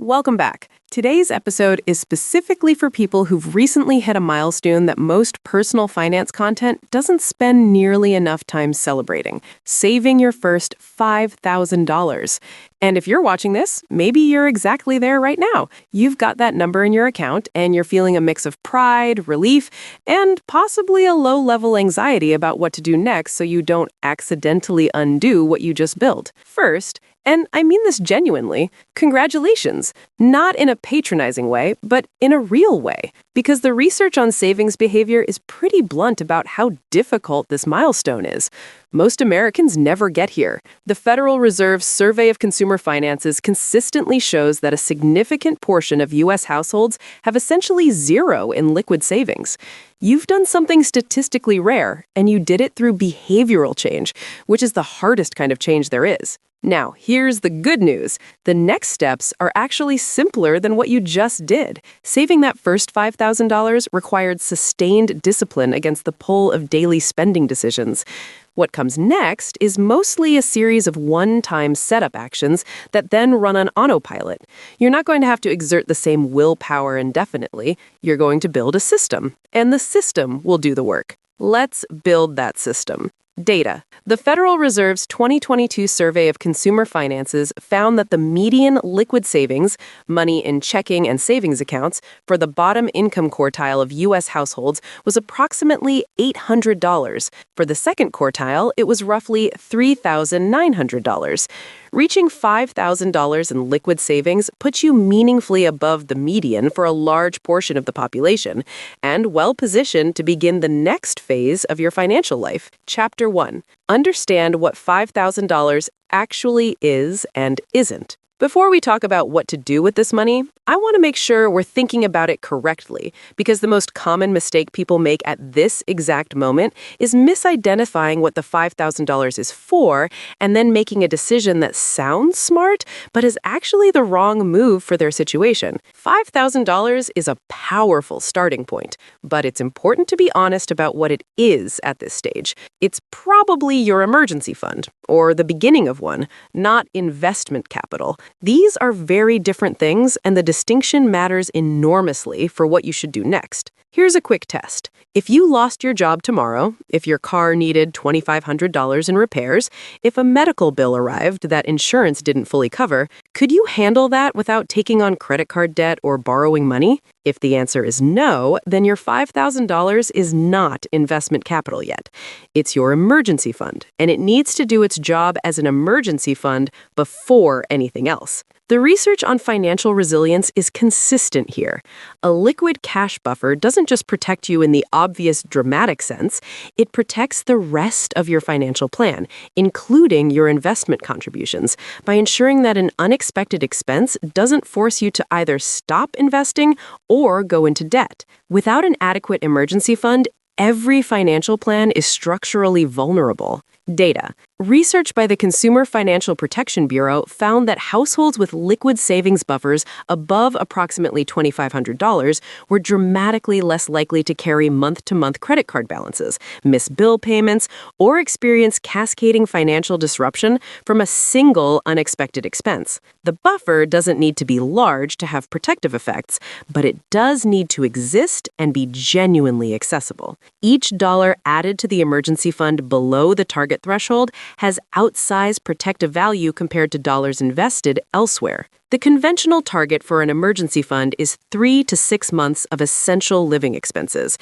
Welcome back. Today's episode is specifically for people who've recently hit a milestone that most personal finance content doesn't spend nearly enough time celebrating: saving your first $5,000. And if you're watching this, maybe you're exactly there right now. You've got that number in your account and you're feeling a mix of pride, relief, and possibly a low-level anxiety about what to do next so you don't accidentally undo what you just built. First, and I mean this genuinely, congratulations. Not in a patronizing way, but in a real way. Because the research on savings behavior is pretty blunt about how difficult this milestone is. Most Americans never get here. The Federal Reserve's Survey of Consumer Finances consistently shows that a significant portion of U.S. households have essentially zero in liquid savings. You've done something statistically rare, and you did it through behavioral change, which is the hardest kind of change there is. Now, here's the good news. The next steps are actually simpler than what you just did. Saving that first $5,000 required sustained discipline against the pull of daily spending decisions. What comes next is mostly a series of one-time setup actions that then run on autopilot. You're not going to have to exert the same willpower indefinitely. You're going to build a system, and the system will do the work. Let's build that system. Data. The Federal Reserve's 2022 Survey of Consumer Finances found that the median liquid savings, money in checking and savings accounts, for the bottom income quartile of U.S. households was approximately $800. For the second quartile, it was roughly $3,900. Reaching $5,000 in liquid savings puts you meaningfully above the median for a large portion of the population and well-positioned to begin the next phase of your financial life. Chapter 1. Understand what $5,000 actually is and isn't. Before we talk about what to do with this money, I want to make sure we're thinking about it correctly, because the most common mistake people make at this exact moment is misidentifying what the $5,000 is for and then making a decision that sounds smart but is actually the wrong move for their situation. $5,000 is a powerful starting point, but it's important to be honest about what it is at this stage. It's probably your emergency fund, or the beginning of one, not investment capital. These are very different things, and the distinction matters enormously for what you should do next. Here's a quick test. If you lost your job tomorrow, if your car needed $2,500 in repairs, if a medical bill arrived that insurance didn't fully cover, could you handle that without taking on credit card debt or borrowing money? If the answer is no, then your $5,000 is not investment capital yet. It's your emergency fund, and it needs to do its job as an emergency fund before anything else. The research on financial resilience is consistent here. A liquid cash buffer doesn't just protect you in the obvious dramatic sense, it protects the rest of your financial plan, including your investment contributions, by ensuring that an unexpected expense doesn't force you to either stop investing or go into debt. Without an adequate emergency fund, every financial plan is structurally vulnerable. Data. Research by the Consumer Financial Protection Bureau found that households with liquid savings buffers above approximately $2,500 were dramatically less likely to carry month-to-month credit card balances, miss bill payments, or experience cascading financial disruption from a single unexpected expense. The buffer doesn't need to be large to have protective effects, but it does need to exist and be genuinely accessible. Each dollar added to the emergency fund below the target threshold has outsized protective value compared to dollars invested elsewhere. The conventional target for an emergency fund is 3 to 6 months of essential living expenses.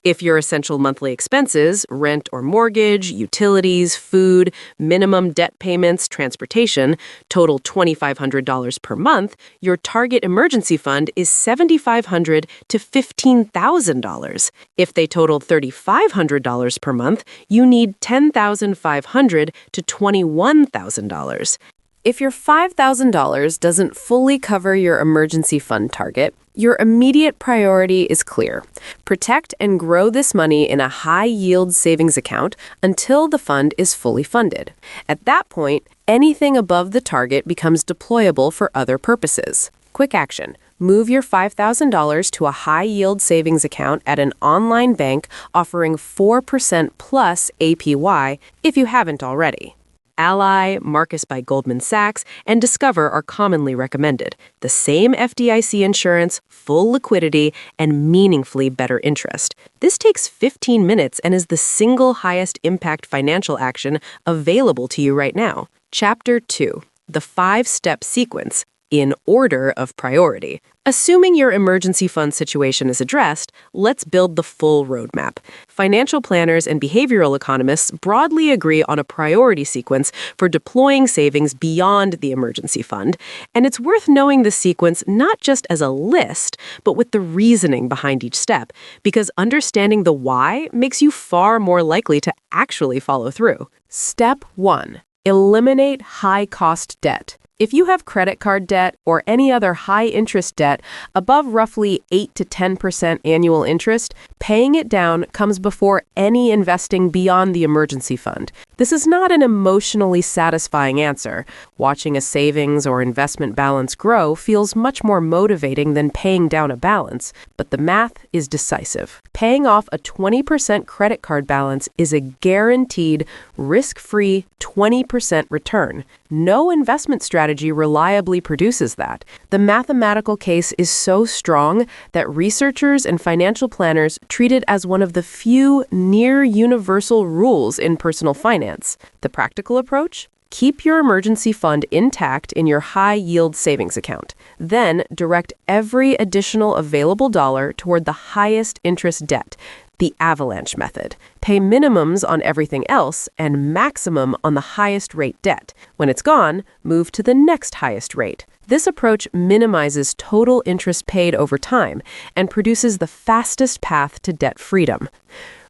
If your essential monthly expenses, rent or mortgage, utilities, food, minimum debt payments, transportation, total $2,500 per month, your target emergency fund is $7,500 to $15,000. If they total $3,500 per month, you need $10,500 to $21,000. If your $5,000 doesn't fully cover your emergency fund target, your immediate priority is clear. Protect and grow this money in a high-yield savings account until the fund is fully funded. At that point, anything above the target becomes deployable for other purposes. Quick action. Move your $5,000 to a high-yield savings account at an online bank offering 4% plus APY if you haven't already. Ally, Marcus by Goldman Sachs, and Discover are commonly recommended. The same FDIC insurance, full liquidity, and meaningfully better interest. This takes 15 minutes and is the single highest impact financial action available to you right now. Chapter 2. The 5-step sequence. In order of priority. Assuming your emergency fund situation is addressed, let's build the full roadmap. Financial planners and behavioral economists broadly agree on a priority sequence for deploying savings beyond the emergency fund, and it's worth knowing the sequence not just as a list, but with the reasoning behind each step, because understanding the why makes you far more likely to actually follow through. Step 1. Eliminate high-cost debt. If you have credit card debt or any other high-interest debt above roughly 8 to 10% annual interest, paying it down comes before any investing beyond the emergency fund. This is not an emotionally satisfying answer. Watching a savings or investment balance grow feels much more motivating than paying down a balance, but the math is decisive. Paying off a 20% credit card balance is a guaranteed, risk-free 20% return. No investment strategy reliably produces that. The mathematical case is so strong that researchers and financial planners treat it as one of the few near-universal rules in personal finance. The practical approach? Keep your emergency fund intact in your high-yield savings account. Then direct every additional available dollar toward the highest interest debt, the avalanche method. Pay minimums on everything else and maximum on the highest rate debt. When it's gone, move to the next highest rate. This approach minimizes total interest paid over time and produces the fastest path to debt freedom.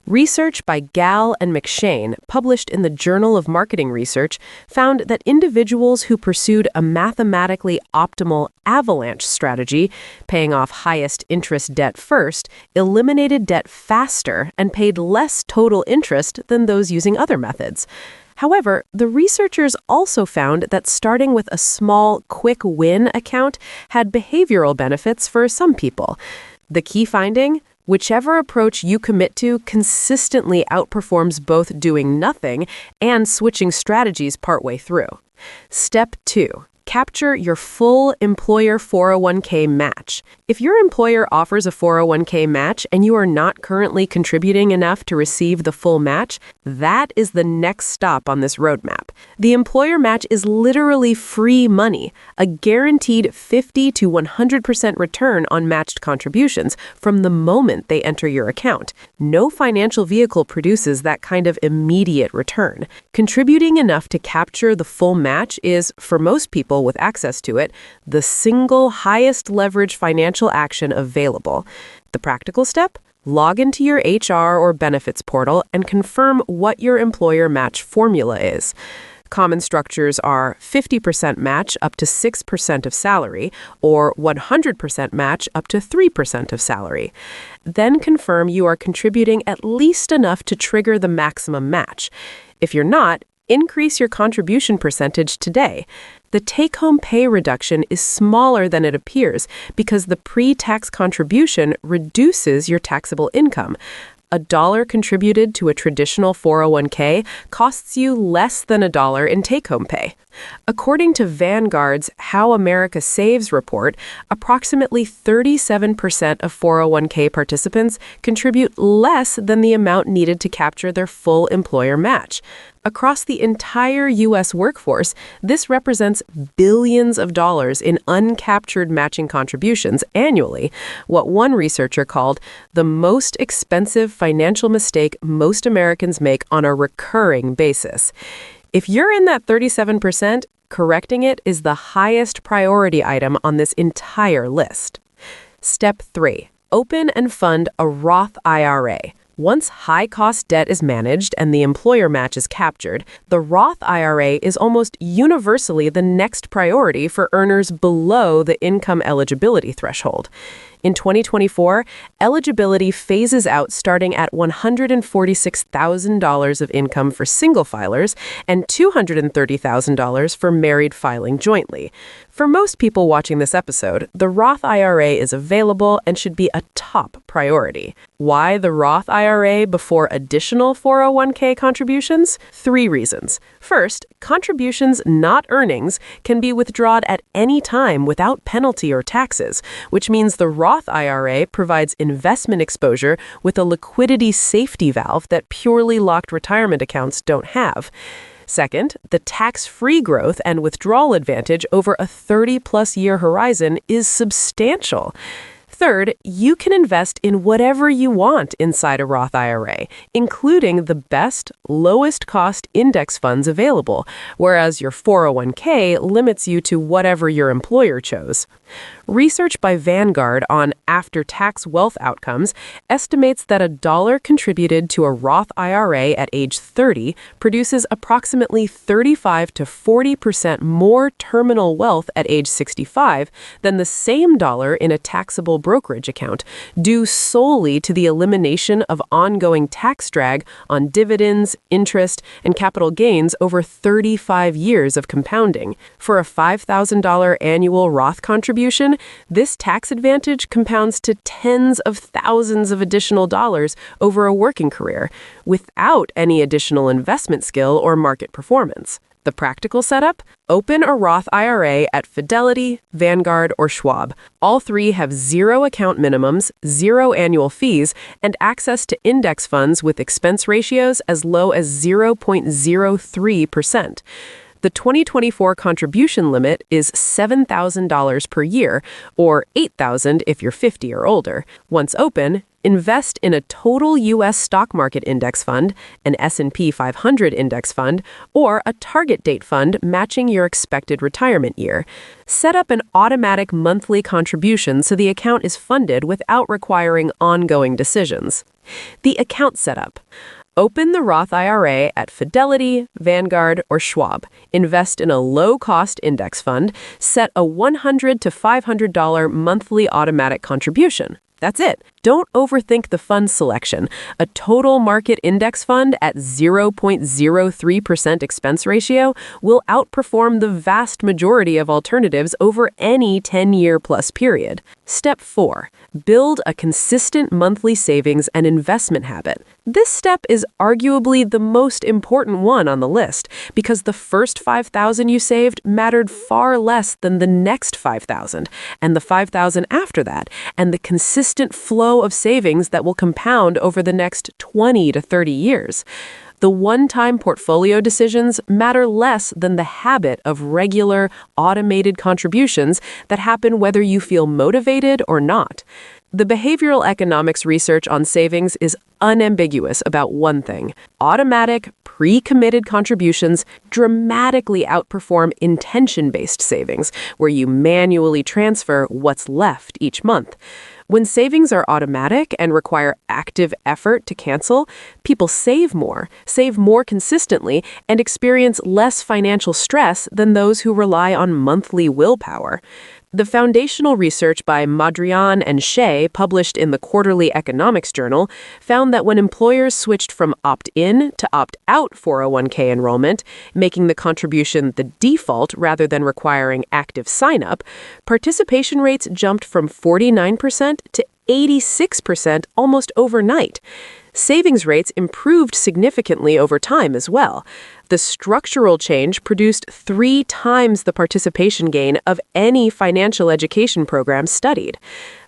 Research by Gall and McShane, published in the Journal of Marketing Research, found that individuals who pursued a mathematically optimal avalanche strategy, paying off highest interest debt first, eliminated debt faster and paid less total interest than those using other methods. However, the researchers also found that starting with a small, quick win account had behavioral benefits for some people. The key finding? Whichever approach you commit to consistently outperforms both doing nothing and switching strategies partway through. Step 2. Capture your full employer 401k match. If your employer offers a 401k match and you are not currently contributing enough to receive the full match, that is the next stop on this roadmap. The employer match is literally free money, a guaranteed 50 to 100% return on matched contributions from the moment they enter your account. No financial vehicle produces that kind of immediate return. Contributing enough to capture the full match is, for most people with access to it, the single highest leverage financial action available. The practical step? Log into your HR or benefits portal and confirm what your employer match formula is. Common structures are 50% match up to 6% of salary or 100% match up to 3% of salary. Then confirm you are contributing at least enough to trigger the maximum match. If you're not, increase your contribution percentage today. The take-home pay reduction is smaller than it appears because the pre-tax contribution reduces your taxable income. $1 contributed to a traditional 401k costs you less than $1 in take-home pay. According to Vanguard's How America Saves report, approximately 37% of 401k participants contribute less than the amount needed to capture their full employer match. Across the entire U.S. workforce, this represents billions of dollars in uncaptured matching contributions annually, what one researcher called the most expensive financial mistake most Americans make on a recurring basis. If you're in that 37%, correcting it is the highest priority item on this entire list. Step 3. Open and fund a Roth IRA. Once high-cost debt is managed and the employer match is captured, the Roth IRA is almost universally the next priority for earners below the income eligibility threshold. In 2024, eligibility phases out starting at $146,000 of income for single filers and $230,000 for married filing jointly. For most people watching this episode, the Roth IRA is available and should be a top priority. Why the Roth IRA before additional 401k contributions? 3 reasons. First, contributions, not earnings, can be withdrawn at any time without penalty or taxes, which means the Roth IRA provides investment exposure with a liquidity safety valve that purely locked retirement accounts don't have. Second, the tax-free growth and withdrawal advantage over a 30-plus year horizon is substantial. Third, you can invest in whatever you want inside a Roth IRA, including the best, lowest-cost index funds available, whereas your 401k limits you to whatever your employer chose. Research by Vanguard on after-tax wealth outcomes estimates that $1 contributed to a Roth IRA at age 30 produces approximately 35 to 40% more terminal wealth at age 65 than the same dollar in a taxable brokerage account, due solely to the elimination of ongoing tax drag on dividends, interest, and capital gains over 35 years of compounding. For a $5,000 annual Roth contribution, this tax advantage compounds to tens of thousands of additional dollars over a working career, without any additional investment skill or market performance. The practical setup? Open a Roth IRA at Fidelity, Vanguard, or Schwab. All three have zero account minimums, zero annual fees, and access to index funds with expense ratios as low as 0.03%. The 2024 contribution limit is $7,000 per year, or $8,000 if you're 50 or older. Once open, invest in a total U.S. stock market index fund, an S&P 500 index fund, or a target date fund matching your expected retirement year. Set up an automatic monthly contribution so the account is funded without requiring ongoing decisions. The account setup. Open the Roth IRA at Fidelity, Vanguard, or Schwab. Invest in a low-cost index fund. Set a $100 to $500 monthly automatic contribution. That's it. Don't overthink the fund selection. A total market index fund at 0.03% expense ratio will outperform the vast majority of alternatives over any 10-year-plus period. Step 4. Build a consistent monthly savings and investment habit. This step is arguably the most important one on the list because the first $5,000 you saved mattered far less than the next $5,000 and the $5,000 after that, and the consistent flow of savings that will compound over the next 20 to 30 years. The one-time portfolio decisions matter less than the habit of regular, automated contributions that happen whether you feel motivated or not. The behavioral economics research on savings is unambiguous about one thing. Automatic, pre-committed contributions dramatically outperform intention-based savings, where you manually transfer what's left each month. When savings are automatic and require active effort to cancel, people save more consistently, and experience less financial stress than those who rely on monthly willpower. The foundational research by Madrian and Shea, published in the Quarterly Economics Journal, found that when employers switched from opt-in to opt-out 401k enrollment, making the contribution the default rather than requiring active sign-up, participation rates jumped from 49% to 86% almost overnight. Savings rates improved significantly over time as well. The structural change produced 3 times the participation gain of any financial education program studied.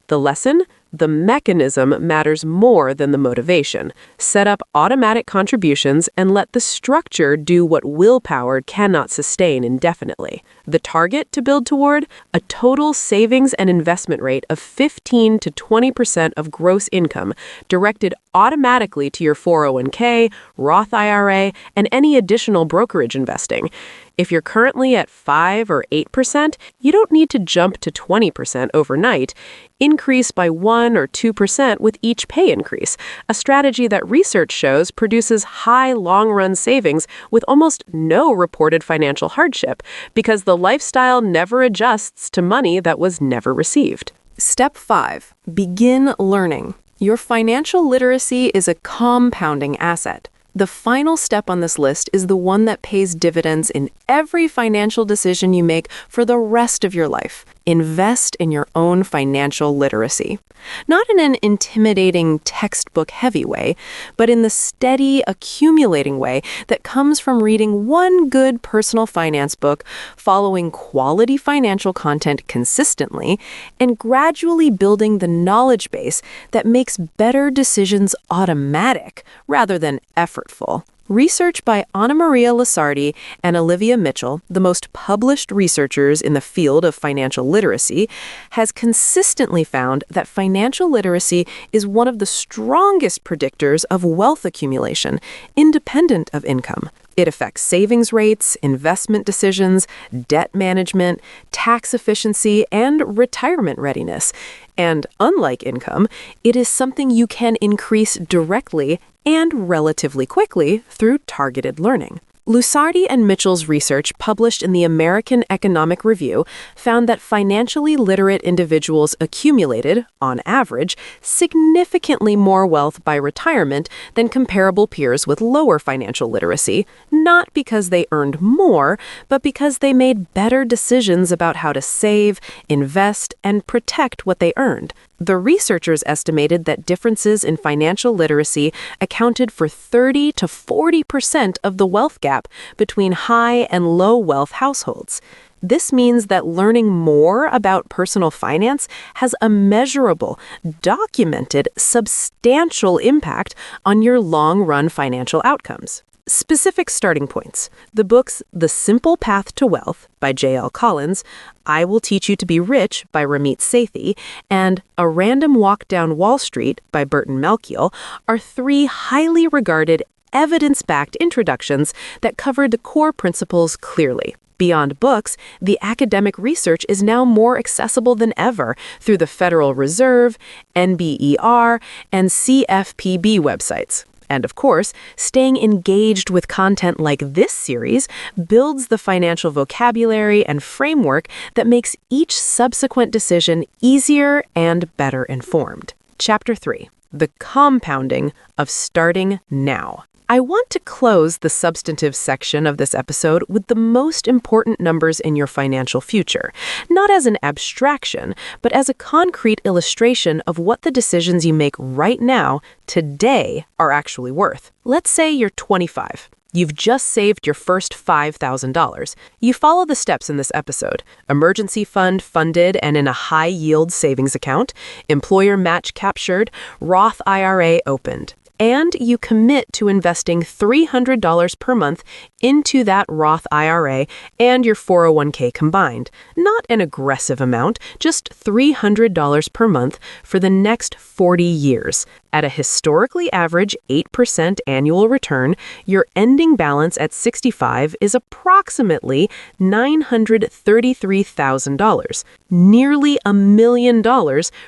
The lesson? The mechanism matters more than the motivation. Set up automatic contributions and let the structure do what willpower cannot sustain indefinitely. The target to build toward? A total savings and investment rate of 15 to 20% of gross income, directed automatically to your 401k, Roth IRA, and any additional brokerage investing. If you're currently at 5 or 8%, you don't need to jump to 20% overnight. Increase by 1 or 2% with each pay increase, a strategy that research shows produces high long-run savings with almost no reported financial hardship, because the lifestyle never adjusts to money that was never received. Step 5. Begin learning. Your financial literacy is a compounding asset. The final step on this list is the one that pays dividends in every financial decision you make for the rest of your life. Invest in your own financial literacy. Not in an intimidating textbook-heavy way, but in the steady, accumulating way that comes from reading one good personal finance book, following quality financial content consistently, and gradually building the knowledge base that makes better decisions automatic rather than effortful. Research by Anna Maria Lasardi and Olivia Mitchell, the most published researchers in the field of financial literacy, has consistently found that financial literacy is one of the strongest predictors of wealth accumulation, independent of income. It affects savings rates, investment decisions, debt management, tax efficiency, and retirement readiness. And unlike income, it is something you can increase directly and relatively quickly through targeted learning. Lusardi and Mitchell's research, published in the American Economic Review, found that financially literate individuals accumulated, on average, significantly more wealth by retirement than comparable peers with lower financial literacy, not because they earned more, but because they made better decisions about how to save, invest, and protect what they earned. The researchers estimated that differences in financial literacy accounted for 30 to 40% of the wealth gap between high and low wealth households. This means that learning more about personal finance has a measurable, documented, substantial impact on your long-run financial outcomes. Specific starting points. The books The Simple Path to Wealth by J.L. Collins, I Will Teach You to Be Rich by Ramit Sethi, and A Random Walk Down Wall Street by Burton Malkiel are three highly regarded, evidence-backed introductions that cover the core principles clearly. Beyond books, the academic research is now more accessible than ever through the Federal Reserve, NBER, and CFPB websites. And of course, staying engaged with content like this series builds the financial vocabulary and framework that makes each subsequent decision easier and better informed. Chapter 3. The Compounding of Starting Now. I want to close the substantive section of this episode with the most important numbers in your financial future, not as an abstraction, but as a concrete illustration of what the decisions you make right now, today, are actually worth. Let's say you're 25. You've just saved your first $5,000. You follow the steps in this episode. Emergency fund funded and in a high-yield savings account, employer match captured, Roth IRA opened. And you commit to investing $300 per month into that Roth IRA and your 401k combined. Not an aggressive amount, just $300 per month for the next 40 years. At a historically average 8% annual return, your ending balance at 65 is approximately $933,000, nearly $1 million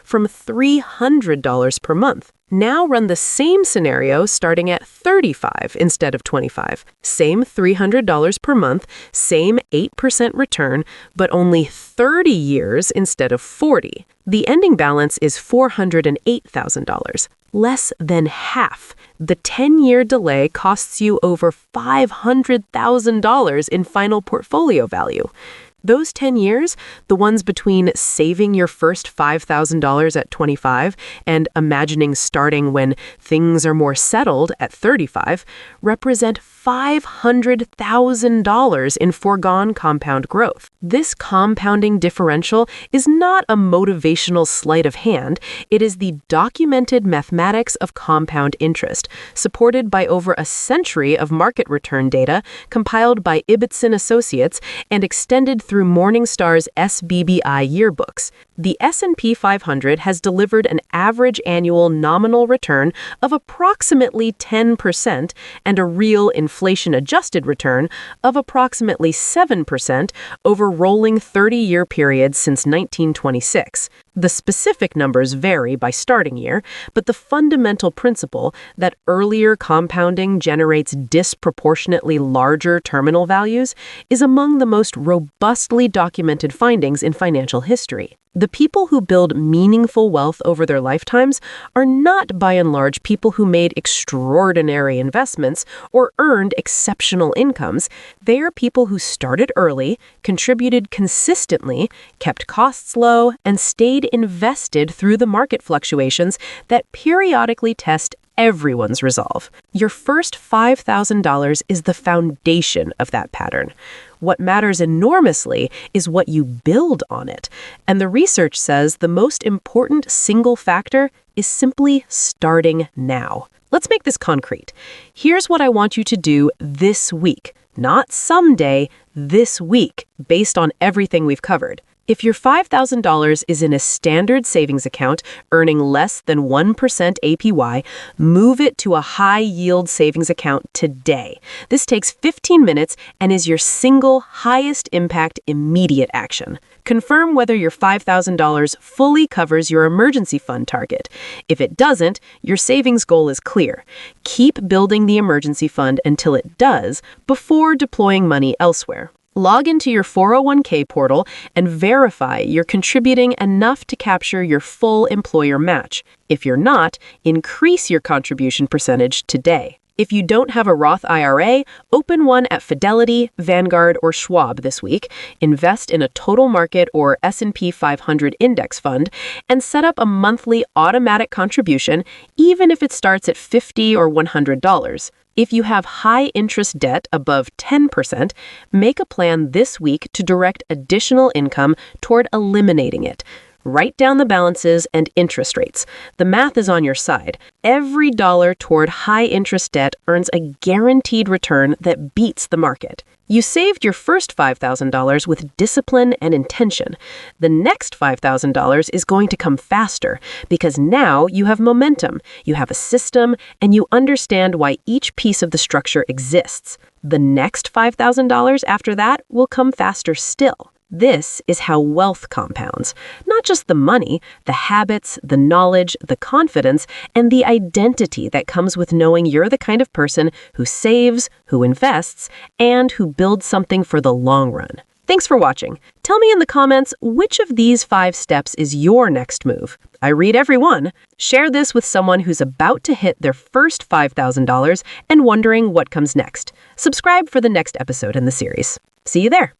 from $300 per month. Now run the same scenario starting at 35 instead of 25. Same $300 per month, same 8% return, but only 30 years instead of 40. The ending balance is $408,000, less than half. The 10-year delay costs you over $500,000 in final portfolio value. Those 10 years, the ones between saving your first $5,000 at 25 and imagining starting when things are more settled at 35, represent $500,000 in foregone compound growth. This compounding differential is not a motivational sleight of hand. It is the documented mathematics of compound interest, supported by over a century of market return data compiled by Ibbotson Associates and extended through Morningstar's SBBI yearbooks. The S&P 500 has delivered an average annual nominal return of approximately 10% and a real inflation-adjusted return of approximately 7% over rolling 30-year periods since 1926. The specific numbers vary by starting year, but the fundamental principle that earlier compounding generates disproportionately larger terminal values is among the most robustly documented findings in financial history. The people who build meaningful wealth over their lifetimes are not, by and large, people who made extraordinary investments or earned exceptional incomes. They are people who started early, contributed consistently, kept costs low, and stayed invested through the market fluctuations that periodically test everyone's resolve. Your first $5,000 is the foundation of that pattern. What matters enormously is what you build on it. And the research says the most important single factor is simply starting now. Let's make this concrete. Here's what I want you to do this week, not someday, this week, based on everything we've covered. If your $5,000 is in a standard savings account earning less than 1% APY, move it to a high-yield savings account today. This takes 15 minutes and is your single highest impact immediate action. Confirm whether your $5,000 fully covers your emergency fund target. If it doesn't, your savings goal is clear. Keep building the emergency fund until it does before deploying money elsewhere. Log into your 401k portal and verify you're contributing enough to capture your full employer match. If you're not, increase your contribution percentage today. If you don't have a Roth IRA, open one at Fidelity, Vanguard, or Schwab this week, invest in a total market or S&P 500 index fund, and set up a monthly automatic contribution, even if it starts at $50 or $100. If you have high-interest debt above 10%, make a plan this week to direct additional income toward eliminating it. Write down the balances and interest rates. The math is on your side. Every dollar toward high-interest debt earns a guaranteed return that beats the market. You saved your first $5,000 with discipline and intention. The next $5,000 is going to come faster because now you have momentum, you have a system, and you understand why each piece of the structure exists. The next $5,000 after that will come faster still. This is how wealth compounds. Not just the money, the habits, the knowledge, the confidence, and the identity that comes with knowing you're the kind of person who saves, who invests, and who builds something for the long run. Thanks for watching. Tell me in the comments which of these 5 steps is your next move. I read every one. Share this with someone who's about to hit their first $5,000 and wondering what comes next. Subscribe for the next episode in the series. See you there.